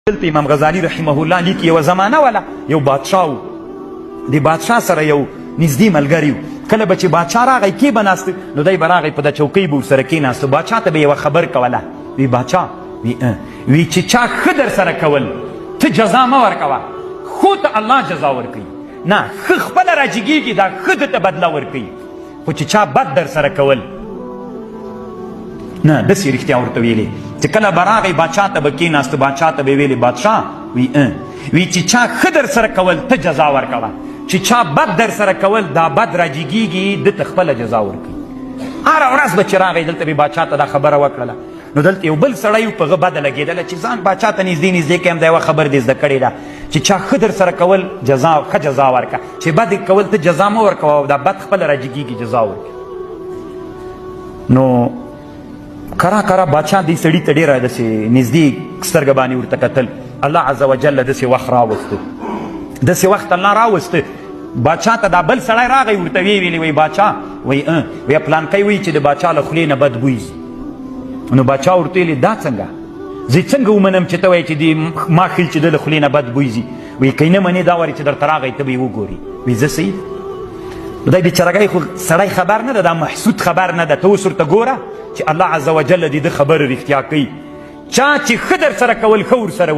دلته امام غزالی رحمه الله لیکي یوه زمانه وله یو بادشاه و د بادشاه سره یو نږدې ملګری و کله به چې بادشاه راغی کې به ناسته نو دی به راغی په د چوکۍ به ورسره کېناسته بادشاه ته به یوه خبر کوله وی بادشاه وی چې چا ښه در سره کول ته جزا مه ورکوه ښو ته الله جزا ورکوي نه ښه خپله راجګېږي دا ښه ده ته بدله ورکوي خو چې چا بد در سره کول نه داسې رښتیا ورته ویلې چې کله به راغی بادشاه ته به کېناسته بادشاه ته به یې ویلې بادشاه وی چې چا ښه در سره کول ته جزا ورکوه چې چا بد در سره کول دا بد راجګېږي ده ته خپله جزا ورکوي هره ورځ به چې راغی دلته به بادشاه ته دا خبره وکړله نو دلته یو بل سړی و په هغه بده لګېدله چې ځان بادشاه ته نږدې نږدې کړي هم دا یوه خبر دې زده کړې ده چې چا ښه در سره کول ښه جزا ورکړه چې بد کول ته جزا مه ورکوه او دا بد خپله راجګېږي جزا ورکړي نو کرا کرا بادشاه دې سړي ته ډېره داسې نږدې سترګه باندې ورته کتل الله عز وجل داسې وخت راوسته داسې وخت الله راوسته بادشاه ته دا بل سړی راغی ورته ویې ویلې وی بادشاه وی پلانکی وایي چې د بادشاه له خولې نه بد بوی ځي نو بادشاه ورته ویلې دا څنګه زه څنګه ومنم چې ته وایې چې ما ښیل چې د له خولې نه بد بوی ځي وی که نه منې دا وارې چې درته راغی ته به یې وګورې وی زه صحیح دی بېچارګی خو سړی خبر نه ده دا محسود خبر نه ده ته اوس ورته ګوره چې الله عز وجل دې د خبره رښتیا کوي چا چې ښه در سره کول ښه ورسره